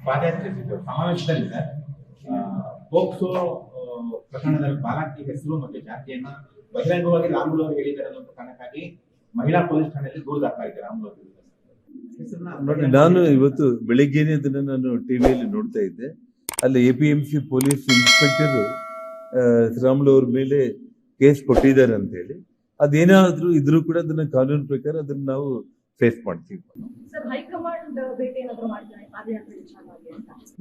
ಪಾದಯಾತ್ರೆ ಸಮಾವೇಶದಲ್ಲಿ sir POCSO ಪ್ರಕರಣದಲ್ಲಿ ಬಾಲಾಕಿ ಹೆಸರು ಮತ್ತು ಜಾತಿಯನ್ನ ಬಹಿರಂಗವಾಗಿ ರಾಮುಲು ಅವರು ಹೇಳಿದ್ದಾರೆ ಅನ್ನೋ ಕಾರಣಕ್ಕಾಗಿ ಮಹಿಳಾ ಪೊಲೀಸ್ ಠಾಣೆಯಲ್ಲಿ ದೂರು ದಾಖಲಾಗಿದೆ ರಾಮುಲು ಅವರು. ನಾನು ಇವತ್ತು ಬೆಳಿಗ್ಗೆನೆ ಅದನ್ನ ನಾನು ಟಿವಿಯಲ್ಲಿ ನೋಡ್ತಾ ಇದ್ದೆ. ಅಲ್ಲಿ APMC ಪೊಲೀಸ್ ಇನ್ಸ್ಪೆಕ್ಟರ್ ರಾಮುಲು ಅವ್ರ ಮೇಲೆ ಕೇಸ್ ಕೊಟ್ಟಿದ್ದಾರೆ ಅಂತ ಹೇಳಿ. ಅದೇನಾದ್ರೂ ಇದ್ರೂ ಕೂಡ ಅದನ್ನ ಕಾನೂನು ಪ್ರಕಾರ ಅದನ್ನ ನಾವು ಫೇಸ್ ಮಾಡ್ತೀವಿ.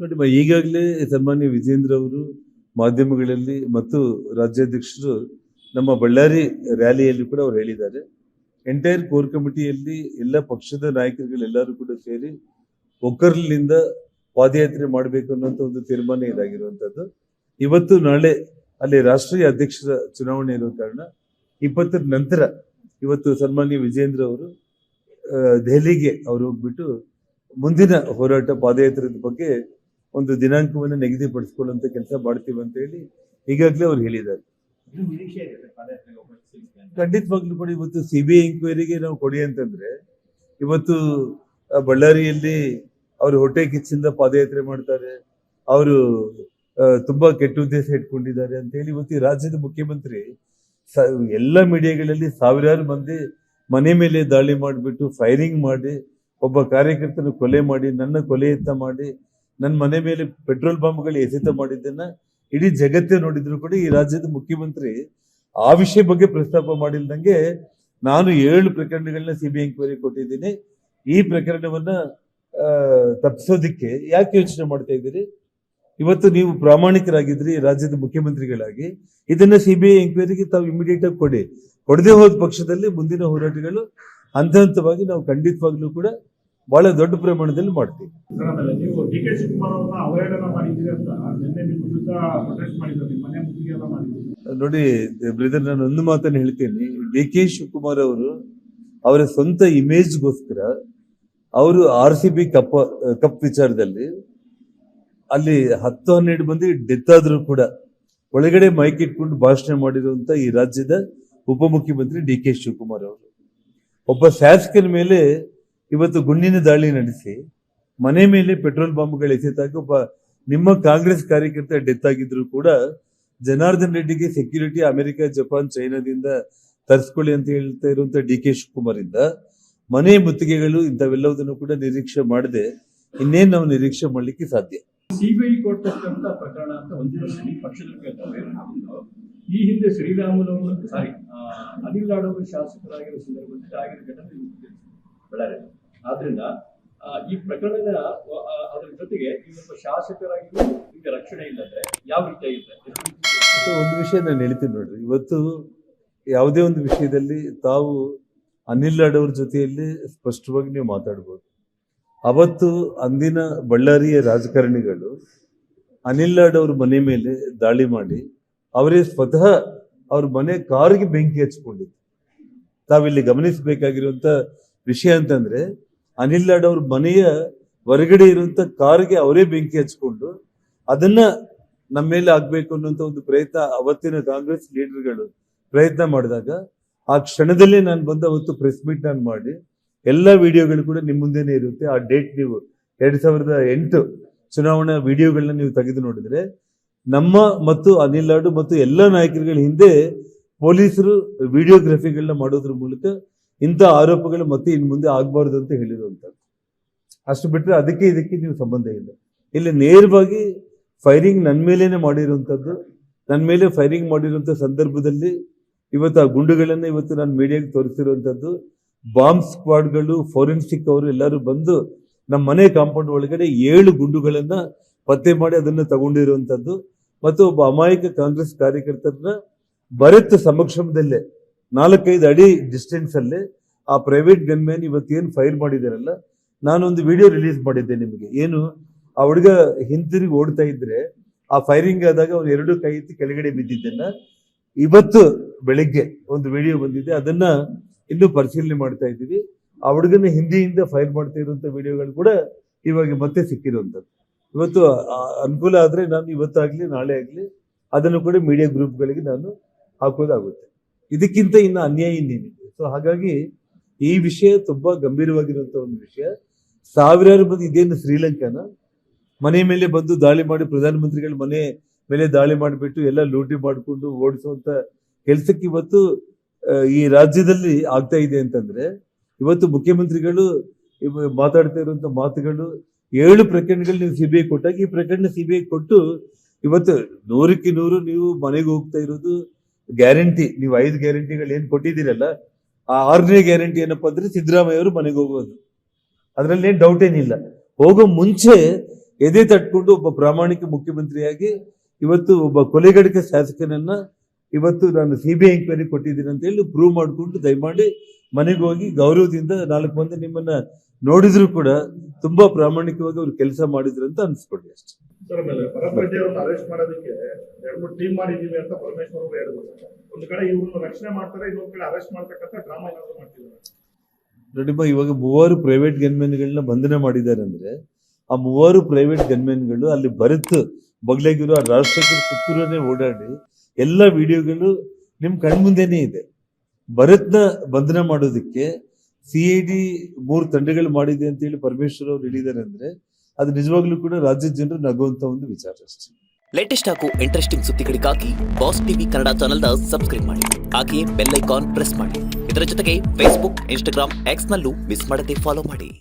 ನೋಡಿ, ಈಗಾಗಲೇ ಸನ್ಮಾನ್ಯ ವಿಜೇಂದ್ರ ಅವರು ಮಾಧ್ಯಮಗಳಲ್ಲಿ ಮತ್ತು ರಾಜ್ಯಾಧ್ಯಕ್ಷರು ನಮ್ಮ ಬಳ್ಳಾರಿ ರ್ಯಾಲಿಯಲ್ಲಿ ಕೂಡ ಅವ್ರು ಹೇಳಿದ್ದಾರೆ. ಎಂಟೈರ್ ಕೋರ್ ಕಮಿಟಿಯಲ್ಲಿ ಎಲ್ಲ ಪಕ್ಷದ ನಾಯಕರುಗಳೆಲ್ಲರೂ ಕೂಡ ಸೇರಿ ಒಕ್ಕರ್ಲಿಂದ ಪಾದಯಾತ್ರೆ ಮಾಡಬೇಕು ಅನ್ನೋಂಥ ಒಂದು ತೀರ್ಮಾನ ಇದಾಗಿರುವಂಥದ್ದು. ಇವತ್ತು ನಾಳೆ ಅಲ್ಲಿ ರಾಷ್ಟ್ರೀಯ ಅಧ್ಯಕ್ಷರ ಚುನಾವಣೆ ಇರೋ ಕಾರಣ 20ರ ನಂತರ ಇವತ್ತು ಸನ್ಮಾನ್ಯ ವಿಜೇಂದ್ರ ಅವರು ದೆಹಲಿಗೆ ಅವರು ಹೋಗ್ಬಿಟ್ಟು ಮುಂದಿನ ಹೋರಾಟ ಪಾದಯಾತ್ರೆದ ಬಗ್ಗೆ ಒಂದು ದಿನಾಂಕವನ್ನು ನಿಗದಿಪಡಿಸ್ಕೊಳ್ಳುವಂತ ಕೆಲಸ ಮಾಡ್ತೀವಿ ಅಂತ ಹೇಳಿ ಈಗಾಗಲೇ ಅವ್ರು ಹೇಳಿದ್ದಾರೆ. ಖಂಡಿತವಾಗ್ಲೂ ಕೂಡ ಇವತ್ತು CBI ಎಂಕ್ವೈರಿಗೆ ನಾವು ಕೊಡಿ ಅಂತಂದ್ರೆ ಇವತ್ತು ಬಳ್ಳಾರಿಯಲ್ಲಿ ಅವರು ಹೊಟ್ಟೆ ಕಿಚ್ಚಿಂದ ಪಾದಯಾತ್ರೆ ಮಾಡ್ತಾರೆ, ಅವರು ತುಂಬಾ ಕೆಟ್ಟ ಉದ್ದೇಶ ಇಟ್ಕೊಂಡಿದ್ದಾರೆ ಅಂತ ಹೇಳಿ ಇವತ್ತು ಈ ರಾಜ್ಯದ ಮುಖ್ಯಮಂತ್ರಿ ಎಲ್ಲ ಮೀಡಿಯಾಗಳಲ್ಲಿ ಸಾವಿರಾರು ಮಂದಿ ಮನೆ ಮೇಲೆ ದಾಳಿ ಮಾಡಿಬಿಟ್ಟು ಫೈರಿಂಗ್ ಮಾಡಿ ಒಬ್ಬ ಕಾರ್ಯಕರ್ತನ ಕೊಲೆ ಮಾಡಿ ನನ್ನ ಕೊಲೆ ಯತ್ನ ಮಾಡಿ ನನ್ನ ಮನೆ ಮೇಲೆ ಪೆಟ್ರೋಲ್ ಬಾಂಬ್ಗಳು ಎಸೆತ ಮಾಡಿದ್ದನ್ನ ಇಡೀ ಜಗತ್ತೇ ನೋಡಿದ್ರು ಕೂಡ ಈ ರಾಜ್ಯದ ಮುಖ್ಯಮಂತ್ರಿ ಆ ವಿಷಯ ಬಗ್ಗೆ ಪ್ರಸ್ತಾಪ ಮಾಡಿಲ್ದಂಗೆ ನಾನು 7 ಪ್ರಕರಣಗಳನ್ನ CBI ಎಂಕ್ವೈರಿ ಕೊಟ್ಟಿದ್ದೀನಿ. ಈ ಪ್ರಕರಣವನ್ನ ತಪ್ಪಿಸೋದಿಕ್ಕೆ ಯಾಕೆ ಯೋಚನೆ ಮಾಡ್ತಾ ಇದ್ದೀರಿ? ಇವತ್ತು ನೀವು ಪ್ರಾಮಾಣಿಕರಾಗಿದ್ರಿ ರಾಜ್ಯದ ಮುಖ್ಯಮಂತ್ರಿಗಳಾಗಿ, ಇದನ್ನ CBI ಎಂಕ್ವೈರಿಗೆ ತಾವು ಇಮಿಡಿಯೇಟ್ ಆಗಿ ಕೊಡದೆ ಹೋದ ಪಕ್ಷದಲ್ಲಿ ಮುಂದಿನ ಹೋರಾಟಗಳು ಹಂತ ಹಂತವಾಗಿ ನಾವು ಖಂಡಿತವಾಗ್ಲೂ ಕೂಡ ಬಹಳ ದೊಡ್ಡ ಪ್ರಮಾಣದಲ್ಲಿ ಮಾಡ್ತೀವಿ. ನೀವು DK ಶಿವಕುಮಾರ್ ಅವರನ್ನ ಅವಹೇಳನ ಮಾಡಿದ್ದೀರಿ ಅಂತ ನಿನ್ನೆ ನಿಮ್ಮ ವಿರುದ್ಧ ಪ್ರೊಟೆಸ್ಟ್ ಮಾಡಿದ್ರು, ನಿಮ್ಮ ಮನೆ ಮುತ್ತಿಗೆ ಎಲ್ಲ ಮಾಡಿದ್ರು. ನೋಡಿ ಬ್ರದರ್, ನಾನು ಒಂದು ಮಾತನ್ನು ಹೇಳ್ತೀನಿ. DK ಶಿವಕುಮಾರ್ ಅವರು ಅವರ ಸ್ವಂತ ಇಮೇಜ್ಗೋಸ್ಕರ ಅವರು RCB ಕಪ್ ವಿಚಾರದಲ್ಲಿ ಅಲ್ಲಿ 10-12 ಮಂದಿ ಡೆತ್ ಆದ್ರೂ ಕೂಡ ಒಳಗಡೆ ಮೈಕ್ ಇಟ್ಕೊಂಡು ಭಾಷಣ ಮಾಡಿರುವಂತ ಈ ರಾಜ್ಯದ ಉಪಮುಖ್ಯಮಂತ್ರಿ DK ಶಿವಕುಮಾರ್ ಅವರು ಒಬ್ಬ ಶಾಸಕನ ಮೇಲೆ ಇವತ್ತು ಗುಂಡಿನ ದಾಳಿ ನಡೆಸಿ ಮನೆ ಮೇಲೆ ಪೆಟ್ರೋಲ್ ಬಾಂಬ್ಗಳು ಎಸೆತಾಗ ಒಬ್ಬ ನಿಮ್ಮ ಕಾಂಗ್ರೆಸ್ ಕಾರ್ಯಕರ್ತ ಡೆತ್ ಆಗಿದ್ರು ಕೂಡ ಜನಾರ್ದನ್ ರೆಡ್ಡಿಗೆ ಸೆಕ್ಯೂರಿಟಿ ಅಮೆರಿಕ, ಜಪಾನ್, ಚೈನಾದಿಂದ ತರಿಸ್ಕೊಳ್ಳಿ ಅಂತ ಹೇಳ್ತಾ ಇರುವಂತ DK ಶಿವಕುಮಾರ್ ಇಂದ ಮನೆ ಮುತ್ತಿಗೆಗಳು ಇಂಥವೆಲ್ಲದನ್ನು ಕೂಡ ನಿರೀಕ್ಷೆ ಮಾಡದೆ ಇನ್ನೇನು ನಾವು ನಿರೀಕ್ಷೆ ಮಾಡ್ಲಿಕ್ಕೆ ಸಾಧ್ಯ. CBI ಕೊಟ್ಟಂತ ಪ್ರಕರಣ ಅಂತ ಒಂದಿನ ಪಕ್ಷದ ಈ ಹಿಂದೆ ಶ್ರೀರಾಮುಲು ಅನಿಲ್ ನಾಡವರು ಶಾಸಕರಾಗಿರೋ ಸಂದರ್ಭದಲ್ಲಿ ಆಗಿರೋ ಘಟನೆ ಬಳ್ಳಾರಿ. ಆದ್ರಿಂದ ಈ ಪ್ರಕರಣದ ಅದರ ಜೊತೆಗೆ ಇವತ್ತು ಶಾಸಕರಾಗಿ ಈಗ ರಕ್ಷಣೆ ಇಲ್ಲದ್ರೆ ಯಾವ ರೀತಿ ಇದೆ? ಒಂದು ವಿಷಯ ನಾನು ಹೇಳ್ತೀನಿ ನೋಡ್ರಿ, ಇವತ್ತು ಯಾವುದೇ ಒಂದು ವಿಷಯದಲ್ಲಿ ತಾವು ಅನಿಲ್ ನಾಡವ್ರ ಜೊತೆಯಲ್ಲಿ ಸ್ಪಷ್ಟವಾಗಿ ನೀವು ಮಾತಾಡ್ಬೋದು. ಅವತ್ತು ಅಂದಿನ ಬಳ್ಳಾರಿಯ ರಾಜಕಾರಣಿಗಳು ಅನಿಲ್ ನಾಡವ್ರ ಮನೆ ಮೇಲೆ ದಾಳಿ ಮಾಡಿ ಅವರೇ ಸ್ವತಃ ಅವ್ರ ಮನೆ ಕಾರಿಗೆ ಬೆಂಕಿ ಹಚ್ಕೊಂಡಿದ್ರು. ತಾವಿಲ್ಲಿ ಗಮನಿಸಬೇಕಾಗಿರುವಂತ ವಿಷಯ ಅಂತಂದ್ರೆ ಅನಿಲ್ ನಾಡವ್ರ ಮನೆಯ ಹೊರಗಡೆ ಇರುವಂತ ಕಾರಿಗೆ ಅವರೇ ಬೆಂಕಿ ಹಚ್ಕೊಂಡು ಅದನ್ನ ನಮ್ಮ ಮೇಲೆ ಆಗ್ಬೇಕು ಅನ್ನುವಂತ ಒಂದು ಪ್ರಯತ್ನ ಅವತ್ತಿನ ಕಾಂಗ್ರೆಸ್ ಲೀಡರ್ಗಳು ಪ್ರಯತ್ನ ಮಾಡಿದಾಗ ಆ ಕ್ಷಣದಲ್ಲೇ ನಾನು ಬಂದು ಅವತ್ತು ಪ್ರೆಸ್ ಮೀಟ್ ನಾನು ಮಾಡಿ ಎಲ್ಲ ವಿಡಿಯೋಗಳು ಕೂಡ ನಿಮ್ಮ ಮುಂದೆನೇ ಇರುತ್ತೆ. ಆ ಡೇಟ್ ನೀವು 2008 ಚುನಾವಣಾ ವಿಡಿಯೋಗಳನ್ನ ನೀವು ತೆಗೆದು ನೋಡಿದ್ರೆ ನಮ್ಮ ಮತ್ತು ಅನಿಲ್ ನಾಡು ಮತ್ತು ಎಲ್ಲ ನಾಯಕರುಗಳ ಹಿಂದೆ ಪೊಲೀಸರು ವಿಡಿಯೋಗ್ರಫಿಗಳನ್ನ ಮಾಡೋದ್ರ ಮೂಲಕ ಇಂಥ ಆರೋಪಗಳು ಮತ್ತೆ ಇನ್ನು ಮುಂದೆ ಆಗ್ಬಾರ್ದು ಅಂತ ಹೇಳಿರುವಂಥದ್ದು. ಅಷ್ಟು ಬಿಟ್ಟರೆ ಅದಕ್ಕೆ ಇದಕ್ಕೆ ನೀವು ಸಂಬಂಧ ಇಲ್ಲ. ಇಲ್ಲಿ ನೇರವಾಗಿ ಫೈರಿಂಗ್ ನನ್ನ ಮೇಲೇನೆ ಮಾಡಿರುವಂಥದ್ದು. ನನ್ನ ಮೇಲೆ ಫೈರಿಂಗ್ ಮಾಡಿರುವಂಥ ಸಂದರ್ಭದಲ್ಲಿ ಇವತ್ತು ಆ ಗುಂಡುಗಳನ್ನ ಇವತ್ತು ನಾನು ಮೀಡಿಯಾಗೆ ತೋರಿಸಿರುವಂಥದ್ದು. ಬಾಂಬ್ ಸ್ಕ್ವಾಡ್ಗಳು, ಫೋರೆನ್ಸಿಕ್ ಅವರು ಎಲ್ಲರೂ ಬಂದು ನಮ್ಮ ಮನೆ ಕಾಂಪೌಂಡ್ ಒಳಗಡೆ 7 ಗುಂಡುಗಳನ್ನ ಪತ್ತೆ ಮಾಡಿ ಅದನ್ನ ತಗೊಂಡಿರುವಂಥದ್ದು. ಮತ್ತು ಒಬ್ಬ ಅಮಾಯಕ ಕಾಂಗ್ರೆಸ್ ಕಾರ್ಯಕರ್ತರನ್ನ ಭರತ್ ಸಮಕ್ಷಮದಲ್ಲೇ 4-5 ಅಡಿ ಡಿಸ್ಟೆನ್ಸ್ ಅಲ್ಲೇ ಆ ಪ್ರೈವೇಟ್ ಗನ್ಮ್ಯಾನ್ ಇವತ್ತೇನು ಫೈರ್ ಮಾಡಿದಾರಲ್ಲ, ನಾನೊಂದು ವಿಡಿಯೋ ರಿಲೀಸ್ ಮಾಡಿದ್ದೆ ನಿಮಗೆ. ಏನು ಆ ಹುಡುಗ ಹಿಂತಿರುಗಿ ಓಡ್ತಾ ಇದ್ರೆ ಆ ಫೈರಿಂಗ್ ಆದಾಗ ಅವ್ನು 2 ಕೈ ಎತ್ತಿ ಕೆಳಗಡೆ ಬಿದ್ದಿದ್ದನ್ನ ಇವತ್ತು ಬೆಳಿಗ್ಗೆ ಒಂದು ವಿಡಿಯೋ ಬಂದಿದೆ, ಅದನ್ನ ಇನ್ನೂ ಪರಿಶೀಲನೆ ಮಾಡ್ತಾ ಇದ್ದೀವಿ. ಆ ಹುಡುಗನ ಹಿಂದಿಯಿಂದ ಫೈರ್ ಮಾಡ್ತಾ ಇರುವಂತ ವಿಡಿಯೋಗಳು ಕೂಡ ಇವಾಗ ಮತ್ತೆ ಸಿಕ್ಕಿರುವಂಥದ್ದು. ಇವತ್ತು ಅನುಕೂಲ ಆದ್ರೆ ನಾನು ಇವತ್ತಾಗ್ಲಿ ನಾಳೆ ಆಗ್ಲಿ ಅದನ್ನು ಕೂಡ ಮೀಡಿಯಾ ಗ್ರೂಪ್ಗಳಿಗೆ ನಾನು ಹಾಕೋದಾಗುತ್ತೆ. ಇದಕ್ಕಿಂತ ಇನ್ನು ಅನ್ಯಾಯ ಇನ್ನೇನಿದೆ. ಸೊ ಹಾಗಾಗಿ ಈ ವಿಷಯ ತುಂಬಾ ಗಂಭೀರವಾಗಿರುವಂತ ಒಂದು ವಿಷಯ. ಸಾವಿರಾರು ಮಂದಿ, ಇದೇನು ಶ್ರೀಲಂಕಾನ ಮನೆ ಮೇಲೆ ಬಂದು ದಾಳಿ ಮಾಡಿ ಪ್ರಧಾನಮಂತ್ರಿಗಳ ಮನೆ ಮೇಲೆ ದಾಳಿ ಮಾಡಿಬಿಟ್ಟು ಎಲ್ಲ ಲೂಟಿ ಮಾಡಿಕೊಂಡು ಓಡಿಸುವಂತ ಕೆಲಸಕ್ಕೆ ಇವತ್ತು ಈ ರಾಜ್ಯದಲ್ಲಿ ಆಗ್ತಾ ಇದೆ ಅಂತಂದ್ರೆ, ಇವತ್ತು ಮುಖ್ಯಮಂತ್ರಿಗಳು ಮಾತಾಡ್ತಾ ಇರುವಂತ ಮಾತುಗಳು 7 ಪ್ರಕರಣಗಳು ನೀವು ಸಿಬಿಐ ಕೊಟ್ಟಾಗ ಈ ಪ್ರಕರಣ ಸಿಬಿಐ ಕೊಟ್ಟು ಇವತ್ತು 100ಕ್ಕೆ 100 ನೀವು ಮನೆಗೆ ಹೋಗ್ತಾ ಇರೋದು ಗ್ಯಾರಂಟಿ. ನೀವು 5 ಗ್ಯಾರಂಟಿಗಳು ಏನ್ ಕೊಟ್ಟಿದ್ದೀರಲ್ಲ, ಆ 6ನೇ ಗ್ಯಾರಂಟಿ ಏನಪ್ಪಾ ಅಂದ್ರೆ ಸಿದ್ದರಾಮಯ್ಯ ಅವರು ಮನೆಗೆ ಹೋಗೋದು. ಅದ್ರಲ್ಲಿ ಏನ್ ಡೌಟ್ ಏನಿಲ್ಲ. ಹೋಗೋ ಮುಂಚೆ ಎದೆ ತಟ್ಕೊಂಡು ಒಬ್ಬ ಪ್ರಾಮಾಣಿಕ ಮುಖ್ಯಮಂತ್ರಿಯಾಗಿ ಇವತ್ತು ಒಬ್ಬ ಕೊಲೆಗಡಕ ಶಾಸಕನನ್ನ ಇವತ್ತು ನಾನು ಸಿಬಿಐ ಎಂಕ್ವೈರಿ ಕೊಟ್ಟಿದ್ದೀನಿ ಅಂತ ಹೇಳಿ ಪ್ರೂವ್ ಮಾಡಿಕೊಂಡು ದಯಮಾಡಿ ಮನೆಗೆ ಹೋಗಿ ಗೌರವದಿಂದ 4 ಮಂದಿ ನಿಮ್ಮನ್ನ ನೋಡಿದ್ರು ಕೂಡ ತುಂಬಾ ಪ್ರಾಮಾಣಿಕವಾಗಿ ಅವ್ರು ಕೆಲಸ ಮಾಡಿದ್ರು ಅಂತ ಅನ್ಸ್ಕೊಳ್ಳಿ ಅಷ್ಟೇ. ಸರ್, ಆಮೇಲೆ ಭರತ್ ರೆಡ್ಡಿ ಅವ್ರನ್ನ ಅರೆಸ್ಟ್ ಮಾಡೋದಕ್ಕೆ 2 ಟೀಮ್ ಮಾಡಿದೀವಿ ಅಂತ ಪರಮೇಶ್ವರ್ ಅವರು ಹೇಳಿದ್ರು. ಒಂದು ಕಡೆ ಇವ್ರನ್ನ ರಕ್ಷಣೆ ಮಾಡ್ತಾರೆ, ಇನ್ನೊಂದು ಕಡೆ ಅರೆಸ್ಟ್ ಮಾಡ್ತಕ್ಕಂಥ ಡ್ರಾಮಾ ಏನಾದ್ರು ಮಾಡ್ತಿದ್ದಾರೆ. ನೋಡಿಮ್ಮ, ಇವಾಗ 3 ಪ್ರೈವೇಟ್ ಗನ್ಮೆನ್ಗಳನ್ನ ಬಂಧನ ಮಾಡಿದ್ದಾರೆ ಅಂದ್ರೆ ಆ 3 ಪ್ರೈವೇಟ್ ಗನ್ಮೆನ್ಗಳು ಅಲ್ಲಿ ಭರತ್ ಬಗ್ಲಾಗಿರೋ ಆ ರಾಜಶೇಖರ್ ಸುತ್ತೂರನ್ನೇ ಓಡಾಡಿ ಎಲ್ಲ ವಿಡಿಯೋಗಳು ನಿಮ್ ಕಣ್ಮುಂದೆನೇ ಇದೆ. ಭರತ್ನ ಬಂಧನ ಮಾಡೋದಕ್ಕೆ CID 3 ತಂಡಗಳು ಮಾಡಿದೆ ಅಂತ ಹೇಳಿ ಪರಮೇಶ್ವರ್ ಅವರು ಹೇಳಿದ್ದಾರೆ ಅಂದ್ರೆ ಅದು ನಿಜವಾಗ್ಲೂ ಕೂಡ ರಾಜ್ಯದ ಜನರು ನಗುವಂತ ಒಂದು ವಿಚಾರ ಅಷ್ಟೇ. ಲೇಟೆಸ್ಟ್ ಹಾಗೂ ಇಂಟ್ರೆಸ್ಟಿಂಗ್ ಸುದ್ದಿಗಳಿಗಾಗಿ ಬಾಸ್ ಟಿವಿ ಕನ್ನಡ ಚಾನೆಲ್ನ ಸಬ್ಸ್ಕ್ರೈಬ್ ಮಾಡಿ. ಹಾಗೆಯೇ ಬೆಲ್ ಐಕಾನ್ ಪ್ರೆಸ್ ಮಾಡಿ. ಇದರ ಜೊತೆಗೆ ಫೇಸ್ಬುಕ್, ಇನ್ಸ್ಟಾಗ್ರಾಮ್, ಎಕ್ಸ್ ನಲ್ಲೂ ಮಿಸ್ ಮಾಡದೆ ಫಾಲೋ ಮಾಡಿ.